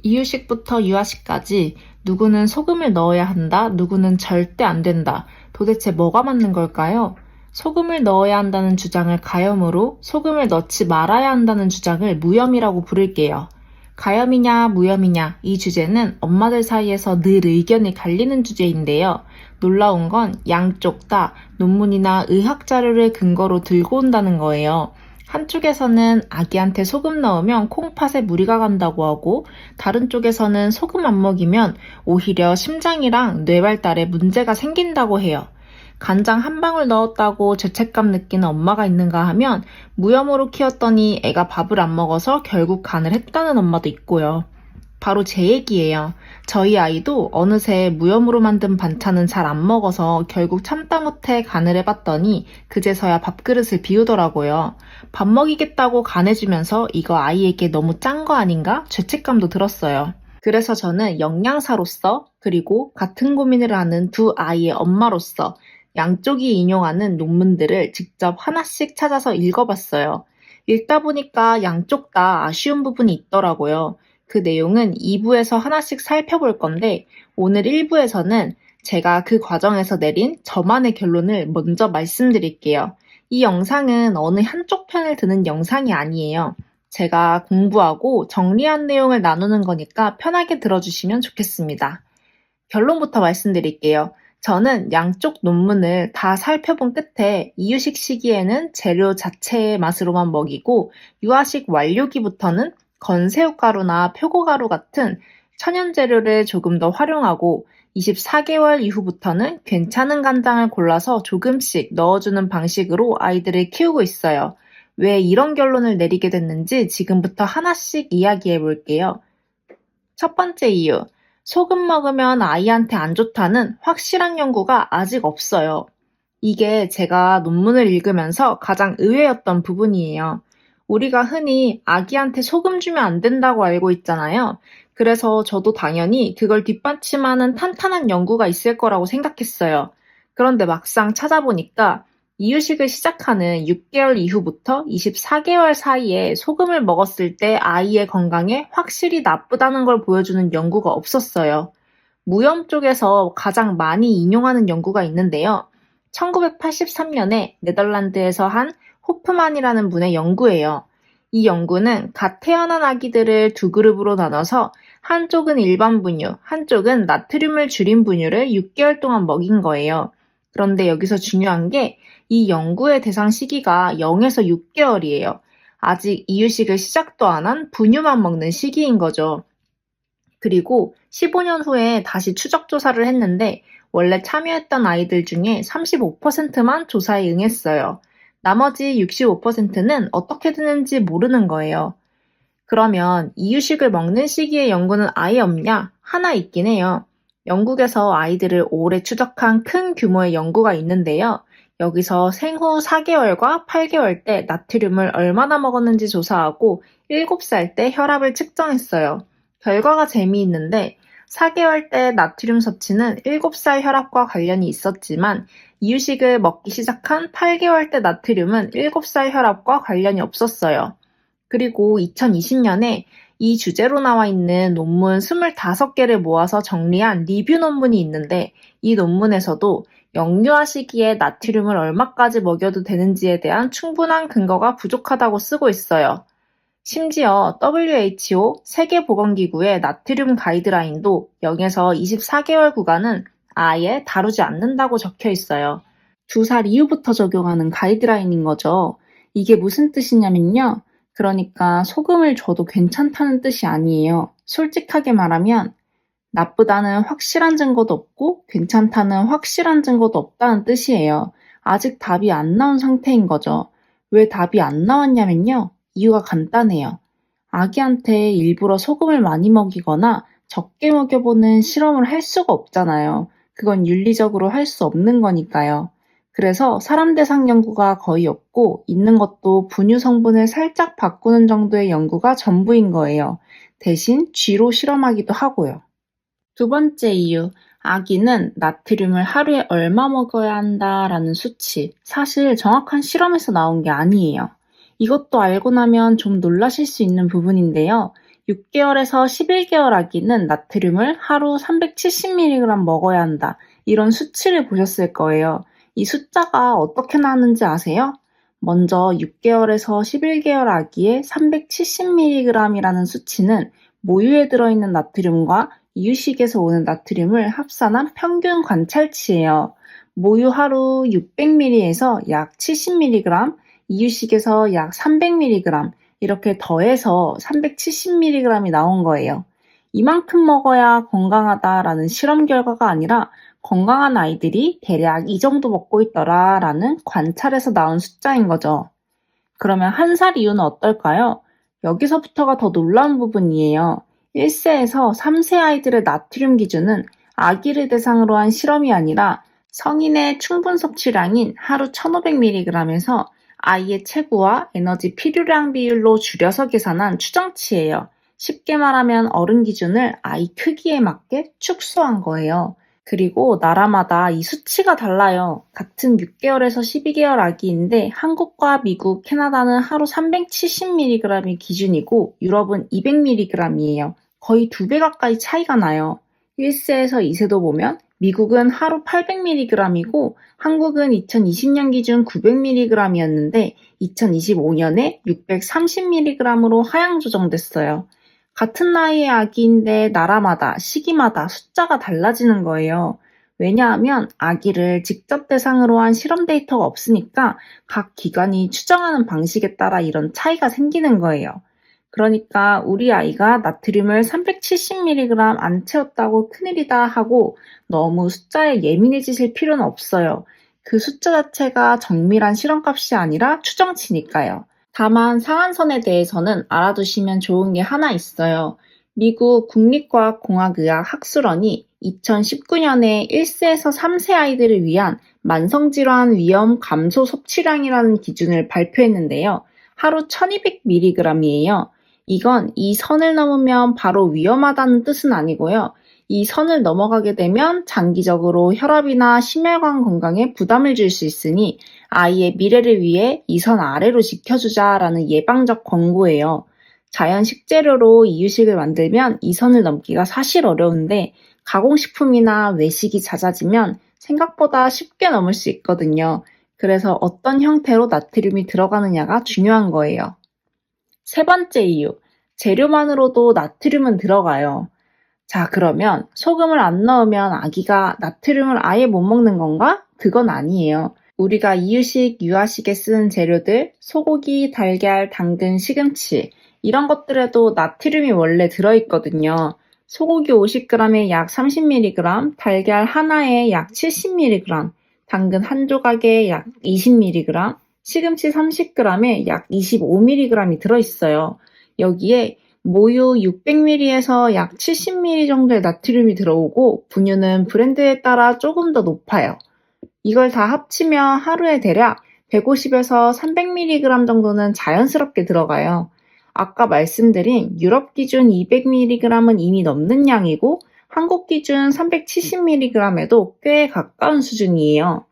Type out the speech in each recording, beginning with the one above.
이유식부터 유아식까지 누구는 소금을 넣어야 한다, 누구는 절대 안 된다. 도대체 뭐가 맞는 걸까요? 소금을 넣어야 한다는 주장을 가염으로, 소금을 넣지 말아야 한다는 주장을 무염이라고 부를게요. 가염이냐 무염이냐 이 주제는 엄마들 사이에서 늘 의견이 갈리는 주제인데요. 놀라운 건 양쪽 다 논문이나 의학 자료를 근거로 들고 온다는 거예요. 한쪽에서는 아기한테 소금 넣으면 콩팥에 무리가 간다고 하고, 다른 쪽에서는 소금 안 먹이면 오히려 심장이랑 뇌 발달에 문제가 생긴다고 해요. 간장 한 방울 넣었다고 죄책감 느끼는 엄마가 있는가 하면, 무염으로 키웠더니 애가 밥을 안 먹어서 결국 간을 했다는 엄마도 있고요. 바로 제 얘기예요. 저희 아이도 어느새 무염으로 만든 반찬은 잘 안 먹어서 결국 참다 못해 간을 해봤더니 그제서야 밥그릇을 비우더라고요. 밥 먹이겠다고 간해주면서 이거 아이에게 너무 짠 거 아닌가? 죄책감도 들었어요. 그래서 저는 영양사로서, 그리고 같은 고민을 하는 두 아이의 엄마로서 양쪽이 인용하는 논문들을 직접 하나씩 찾아서 읽어봤어요. 읽다 보니까 양쪽 다 아쉬운 부분이 있더라고요. 그 내용은 2부에서 하나씩 살펴볼 건데, 오늘 1부에서는 제가 그 과정에서 내린 저만의 결론을 먼저 말씀드릴게요. 이 영상은 어느 한쪽 편을 드는 영상이 아니에요. 제가 공부하고 정리한 내용을 나누는 거니까 편하게 들어주시면 좋겠습니다. 결론부터 말씀드릴게요. 저는 양쪽 논문을 다 살펴본 끝에 이유식 시기에는 재료 자체의 맛으로만 먹이고, 유아식 완료기부터는 건새우가루나 표고가루 같은 천연 재료를 조금 더 활용하고, 24개월 이후부터는 괜찮은 간장을 골라서 조금씩 넣어주는 방식으로 아이들을 키우고 있어요. 왜 이런 결론을 내리게 됐는지 지금부터 하나씩 이야기해 볼게요. 첫 번째 이유, 소금 먹으면 아이한테 안 좋다는 확실한 연구가 아직 없어요. 이게 제가 논문을 읽으면서 가장 의외였던 부분이에요. 우리가 흔히 아기한테 소금 주면 안 된다고 알고 있잖아요. 그래서 저도 당연히 그걸 뒷받침하는 탄탄한 연구가 있을 거라고 생각했어요. 그런데 막상 찾아보니까 이유식을 시작하는 6개월 이후부터 24개월 사이에 소금을 먹었을 때 아이의 건강에 확실히 나쁘다는 걸 보여주는 연구가 없었어요. 무염 쪽에서 가장 많이 인용하는 연구가 있는데요. 1983년에 네덜란드에서 한 호프만이라는 분의 연구예요. 이 연구는 갓 태어난 아기들을 두 그룹으로 나눠서 한쪽은 일반 분유, 한쪽은 나트륨을 줄인 분유를 6개월 동안 먹인 거예요. 그런데 여기서 중요한 게 이 연구의 대상 시기가 0에서 6개월이에요. 아직 이유식을 시작도 안 한 분유만 먹는 시기인 거죠. 그리고 15년 후에 다시 추적 조사를 했는데 원래 참여했던 아이들 중에 35%만 조사에 응했어요. 나머지 65%는 어떻게 되는지 모르는 거예요. 그러면 이유식을 먹는 시기의 연구는 아예 없냐? 하나 있긴 해요. 영국에서 아이들을 오래 추적한 큰 규모의 연구가 있는데요. 여기서 생후 4개월과 8개월 때 나트륨을 얼마나 먹었는지 조사하고 7살 때 혈압을 측정했어요. 결과가 재미있는데 4개월 때 나트륨 섭취는 7살 혈압과 관련이 있었지만, 이유식을 먹기 시작한 8개월 때 나트륨은 7살 혈압과 관련이 없었어요. 그리고 2020년에 이 주제로 나와 있는 논문 25개를 모아서 정리한 리뷰 논문이 있는데, 이 논문에서도 영유아 시기에 나트륨을 얼마까지 먹여도 되는지에 대한 충분한 근거가 부족하다고 쓰고 있어요. 심지어 WHO 세계보건기구의 나트륨 가이드라인도 0에서 24개월 구간은 아예 다루지 않는다고 적혀 있어요. 2살 이후부터 적용하는 가이드라인인 거죠. 이게 무슨 뜻이냐면요. 그러니까 소금을 줘도 괜찮다는 뜻이 아니에요. 솔직하게 말하면 나쁘다는 확실한 증거도 없고 괜찮다는 확실한 증거도 없다는 뜻이에요. 아직 답이 안 나온 상태인 거죠. 왜 답이 안 나왔냐면요. 이유가 간단해요. 아기한테 일부러 소금을 많이 먹이거나 적게 먹여보는 실험을 할 수가 없잖아요. 그건 윤리적으로 할 수 없는 거니까요. 그래서 사람 대상 연구가 거의 없고, 있는 것도 분유 성분을 살짝 바꾸는 정도의 연구가 전부인 거예요. 대신 쥐로 실험하기도 하고요. 두 번째 이유, 아기는 나트륨을 하루에 얼마 먹어야 한다라는 수치, 사실 정확한 실험에서 나온 게 아니에요. 이것도 알고 나면 좀 놀라실 수 있는 부분인데요. 6개월에서 11개월 아기는 나트륨을 하루 370mg 먹어야 한다. 이런 수치를 보셨을 거예요. 이 숫자가 어떻게 나왔는지 아세요? 먼저 6개월에서 11개월 아기의 370mg이라는 수치는 모유에 들어있는 나트륨과 이유식에서 오는 나트륨을 합산한 평균 관찰치예요. 모유 하루 600ml에서 약 70mg, 이유식에서 약 300mg, 이렇게 더해서 370mg이 나온 거예요. 이만큼 먹어야 건강하다라는 실험 결과가 아니라 건강한 아이들이 대략 이 정도 먹고 있더라라는 관찰에서 나온 숫자인 거죠. 그러면 1살 이후는 어떨까요? 여기서부터가 더 놀라운 부분이에요. 1세에서 3세 아이들의 나트륨 기준은 아기를 대상으로 한 실험이 아니라 성인의 충분 섭취량인 하루 1500mg에서 아이의 체구와 에너지 필요량 비율로 줄여서 계산한 추정치예요. 쉽게 말하면 어른 기준을 아이 크기에 맞게 축소한 거예요. 그리고 나라마다 이 수치가 달라요. 같은 6개월에서 12개월 아기인데 한국과 미국, 캐나다는 하루 370mg이 기준이고 유럽은 200mg이에요. 거의 2배 가까이 차이가 나요. 1세에서 2세도 보면 미국은 하루 800mg이고 한국은 2020년 기준 900mg이었는데 2025년에 630mg으로 하향 조정됐어요. 같은 나이의 아기인데 나라마다 시기마다 숫자가 달라지는 거예요. 왜냐하면 아기를 직접 대상으로 한 실험 데이터가 없으니까 각 기관이 추정하는 방식에 따라 이런 차이가 생기는 거예요. 그러니까 우리 아이가 나트륨을 370mg 안 채웠다고 큰일이다 하고 너무 숫자에 예민해지실 필요는 없어요. 그 숫자 자체가 정밀한 실험값이 아니라 추정치니까요. 다만 상한선에 대해서는 알아두시면 좋은 게 하나 있어요. 미국 국립과학공학의학 학술원이 2019년에 1세에서 3세 아이들을 위한 만성질환 위험 감소 섭취량이라는 기준을 발표했는데요. 하루 1200mg이에요. 이건 이 선을 넘으면 바로 위험하다는 뜻은 아니고요. 이 선을 넘어가게 되면 장기적으로 혈압이나 심혈관 건강에 부담을 줄 수 있으니 아이의 미래를 위해 이 선 아래로 지켜주자라는 예방적 권고예요. 자연 식재료로 이유식을 만들면 이 선을 넘기가 사실 어려운데 가공식품이나 외식이 잦아지면 생각보다 쉽게 넘을 수 있거든요. 그래서 어떤 형태로 나트륨이 들어가느냐가 중요한 거예요. 세 번째 이유, 재료만으로도 나트륨은 들어가요. 자, 그러면 소금을 안 넣으면 아기가 나트륨을 아예 못 먹는 건가? 그건 아니에요. 우리가 이유식, 유아식에 쓰는 재료들, 소고기, 달걀, 당근, 시금치 이런 것들에도 나트륨이 원래 들어있거든요. 소고기 50g에 약 30mg, 달걀 하나에 약 70mg, 당근 한 조각에 약 20mg, 시금치 30g에 약 25mg이 들어있어요. 여기에 모유 600ml에서 약 70ml 정도의 나트륨이 들어오고 분유는 브랜드에 따라 조금 더 높아요. 이걸 다 합치면 하루에 대략 150에서 300mg 정도는 자연스럽게 들어가요. 아까 말씀드린 유럽 기준 200mg은 이미 넘는 양이고 한국 기준 370mg에도 꽤 가까운 수준이에요.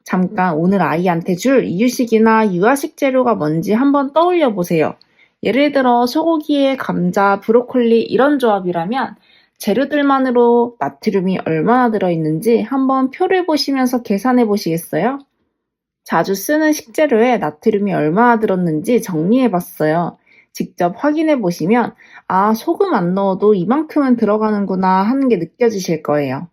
잠깐 오늘 아이한테 줄 이유식이나 유아식 재료가 뭔지 한번 떠올려 보세요. 예를 들어 소고기에 감자, 브로콜리 이런 조합이라면 재료들만으로 나트륨이 얼마나 들어있는지 한번 표를 보시면서 계산해 보시겠어요? 자주 쓰는 식재료에 나트륨이 얼마나 들었는지 정리해 봤어요. 직접 확인해 보시면 아, 소금 안 넣어도 이만큼은 들어가는구나 하는 게 느껴지실 거예요.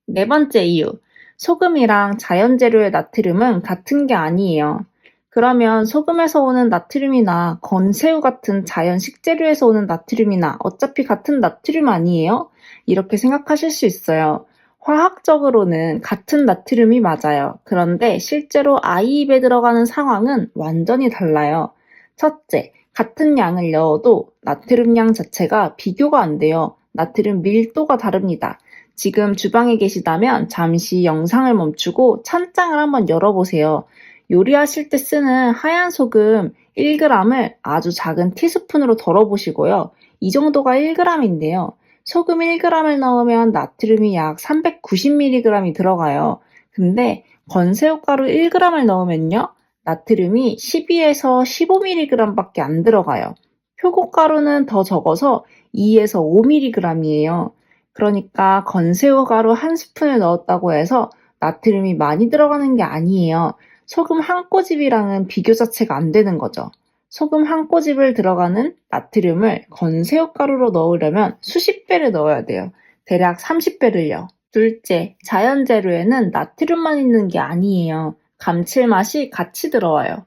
네 번째 이유, 소금이랑 자연 재료의 나트륨은 같은 게 아니에요. 그러면 소금에서 오는 나트륨이나 건새우 같은 자연 식재료에서 오는 나트륨이나 어차피 같은 나트륨 아니에요? 이렇게 생각하실 수 있어요. 화학적으로는 같은 나트륨이 맞아요. 그런데 실제로 아이 입에 들어가는 상황은 완전히 달라요. 첫째, 같은 양을 넣어도 나트륨 양 자체가 비교가 안 돼요. 나트륨 밀도가 다릅니다. 지금 주방에 계시다면 잠시 영상을 멈추고 찬장을 한번 열어보세요. 요리하실 때 쓰는 하얀 소금 1g을 아주 작은 티스푼으로 덜어보시고요. 이 정도가 1g인데요. 소금 1g을 넣으면 나트륨이 약 390mg이 들어가요. 근데 건새우가루 1g을 넣으면요. 나트륨이 12에서 15mg 밖에 안 들어가요. 표고가루는 더 적어서 2에서 5mg이에요. 그러니까 건새우 가루 한 스푼을 넣었다고 해서 나트륨이 많이 들어가는 게 아니에요. 소금 한 꼬집이랑은 비교 자체가 안 되는 거죠. 소금 한 꼬집을 들어가는 나트륨을 건새우 가루로 넣으려면 수십 배를 넣어야 돼요. 대략 30배를요. 둘째, 자연 재료에는 나트륨만 있는 게 아니에요. 감칠맛이 같이 들어와요.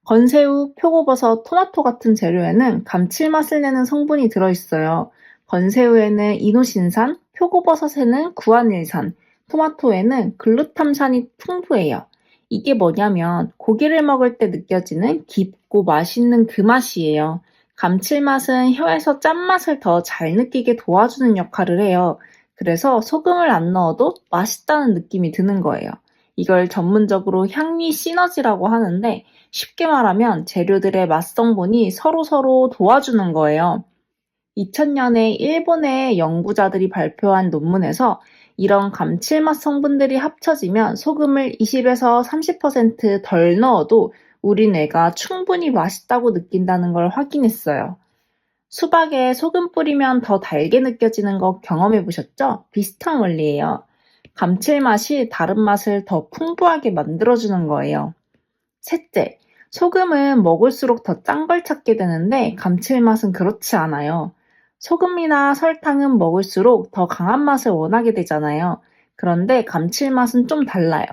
건새우, 표고버섯, 토마토 같은 재료에는 감칠맛을 내는 성분이 들어있어요. 건새우에는 이노신산, 표고버섯에는 구안일산, 토마토에는 글루탐산이 풍부해요. 이게 뭐냐면 고기를 먹을 때 느껴지는 깊고 맛있는 그 맛이에요. 감칠맛은 혀에서 짠맛을 더 잘 느끼게 도와주는 역할을 해요. 그래서 소금을 안 넣어도 맛있다는 느낌이 드는 거예요. 이걸 전문적으로 향미 시너지라고 하는데 쉽게 말하면 재료들의 맛 성분이 서로서로 도와주는 거예요. 2000년에 일본의 연구자들이 발표한 논문에서 이런 감칠맛 성분들이 합쳐지면 소금을 20에서 30%덜 넣어도 우리 뇌가 충분히 맛있다고 느낀다는 걸 확인했어요. 수박에 소금 뿌리면 더 달게 느껴지는 거 경험해 보셨죠? 비슷한 원리예요. 감칠맛이 다른 맛을 더 풍부하게 만들어주는 거예요. 셋째, 소금은 먹을수록 더 짠 걸 찾게 되는데 감칠맛은 그렇지 않아요. 소금이나 설탕은 먹을수록 더 강한 맛을 원하게 되잖아요. 그런데 감칠맛은 좀 달라요.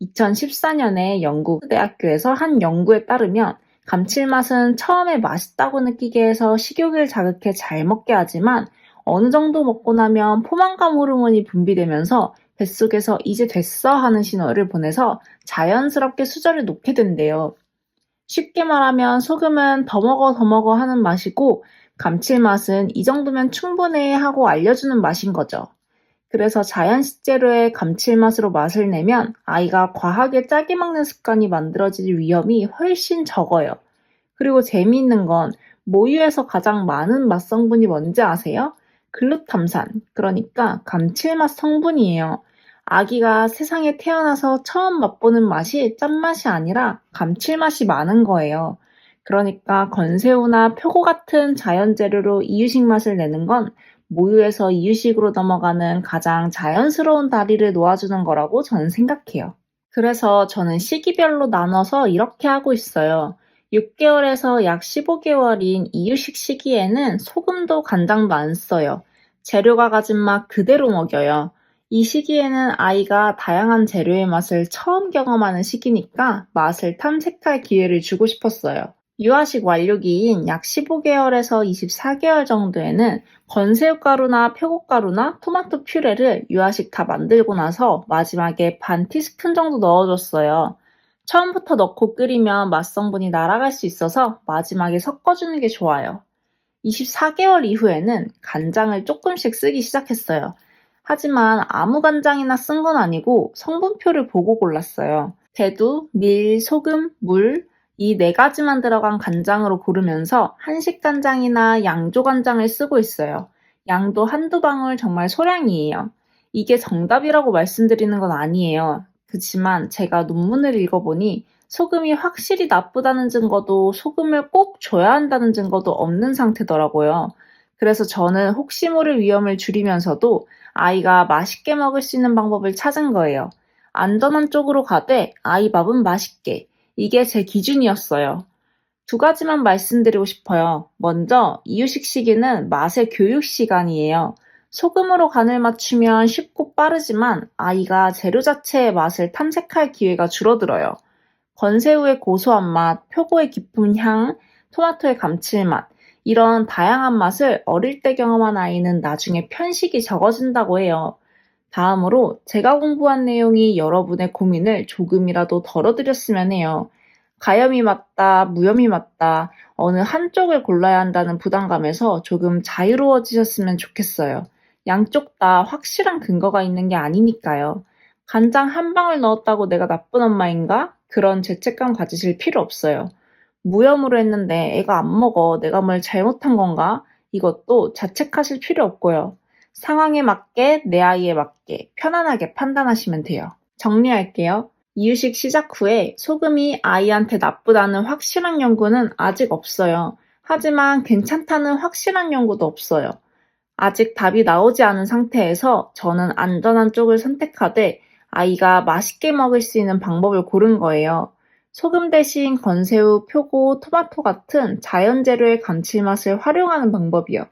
2014년에 영국 대학교에서 한 연구에 따르면 감칠맛은 처음에 맛있다고 느끼게 해서 식욕을 자극해 잘 먹게 하지만 어느 정도 먹고 나면 포만감 호르몬이 분비되면서 뱃속에서 이제 됐어 하는 신호를 보내서 자연스럽게 수저를 놓게 된대요. 쉽게 말하면 소금은 더 먹어 더 먹어 하는 맛이고 감칠맛은 이 정도면 충분해 하고 알려주는 맛인 거죠. 그래서 자연 식재료의 감칠맛으로 맛을 내면 아이가 과하게 짜게 먹는 습관이 만들어질 위험이 훨씬 적어요. 그리고 재미있는 건 모유에서 가장 많은 맛 성분이 뭔지 아세요? 글루탐산, 그러니까 감칠맛 성분이에요. 아기가 세상에 태어나서 처음 맛보는 맛이 짠맛이 아니라 감칠맛이 많은 거예요. 그러니까 건새우나 표고 같은 자연 재료로 이유식 맛을 내는 건 모유에서 이유식으로 넘어가는 가장 자연스러운 다리를 놓아주는 거라고 저는 생각해요. 그래서 저는 시기별로 나눠서 이렇게 하고 있어요. 6개월에서 약 15개월인 이유식 시기에는 소금도 간장도 안 써요. 재료가 가진 맛 그대로 먹여요. 이 시기에는 아이가 다양한 재료의 맛을 처음 경험하는 시기니까 맛을 탐색할 기회를 주고 싶었어요. 유아식 완료기인 약 15개월에서 24개월 정도에는 건새우가루나 표고가루나 토마토 퓨레를 유아식 다 만들고 나서 마지막에 반 티스푼 정도 넣어줬어요. 처음부터 넣고 끓이면 맛 성분이 날아갈 수 있어서 마지막에 섞어주는 게 좋아요. 24개월 이후에는 간장을 조금씩 쓰기 시작했어요. 하지만 아무 간장이나 쓴 건 아니고 성분표를 보고 골랐어요. 대두, 밀, 소금, 물, 이 네 가지만 들어간 간장으로 고르면서 한식 간장이나 양조 간장을 쓰고 있어요. 양도 한두 방울 정말 소량이에요. 이게 정답이라고 말씀드리는 건 아니에요. 그치만 제가 논문을 읽어보니 소금이 확실히 나쁘다는 증거도 소금을 꼭 줘야 한다는 증거도 없는 상태더라고요. 그래서 저는 혹시 모를 위험을 줄이면서도 아이가 맛있게 먹을 수 있는 방법을 찾은 거예요. 안전한 쪽으로 가되 아이 밥은 맛있게. 이게 제 기준이었어요. 두 가지만 말씀드리고 싶어요. 먼저 이유식 시기는 맛의 교육 시간이에요. 소금으로 간을 맞추면 쉽고 빠르지만 아이가 재료 자체의 맛을 탐색할 기회가 줄어들어요. 건새우의 고소한 맛, 표고의 깊은 향, 토마토의 감칠맛, 이런 다양한 맛을 어릴 때 경험한 아이는 나중에 편식이 적어진다고 해요. 다음으로 제가 공부한 내용이 여러분의 고민을 조금이라도 덜어드렸으면 해요. 가염이 맞다, 무염이 맞다, 어느 한쪽을 골라야 한다는 부담감에서 조금 자유로워지셨으면 좋겠어요. 양쪽 다 확실한 근거가 있는 게 아니니까요. 간장 한 방울 넣었다고 내가 나쁜 엄마인가? 그런 죄책감 가지실 필요 없어요. 무염으로 했는데 애가 안 먹어. 내가 뭘 잘못한 건가? 이것도 자책하실 필요 없고요. 상황에 맞게, 내 아이에 맞게 편안하게 판단하시면 돼요. 정리할게요. 이유식 시작 후에 소금이 아이한테 나쁘다는 확실한 연구는 아직 없어요. 하지만 괜찮다는 확실한 연구도 없어요. 아직 답이 나오지 않은 상태에서 저는 안전한 쪽을 선택하되 아이가 맛있게 먹을 수 있는 방법을 고른 거예요. 소금 대신 건새우, 표고, 토마토 같은 자연 재료의 감칠맛을 활용하는 방법이요.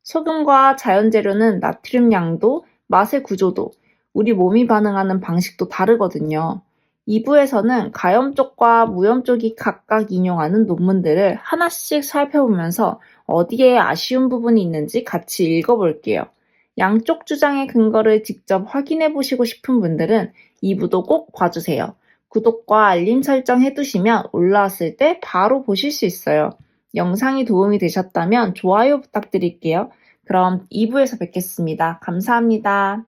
소금과 자연 재료는 나트륨 양도, 맛의 구조도, 우리 몸이 반응하는 방식도 다르거든요. 2부에서는 가염 쪽과 무염 쪽이 각각 인용하는 논문들을 하나씩 살펴보면서 어디에 아쉬운 부분이 있는지 같이 읽어볼게요. 양쪽 주장의 근거를 직접 확인해 보시고 싶은 분들은 2부도 꼭 봐주세요. 구독과 알림 설정 해두시면 올라왔을 때 바로 보실 수 있어요. 영상이 도움이 되셨다면 좋아요 부탁드릴게요. 그럼 2부에서 뵙겠습니다. 감사합니다.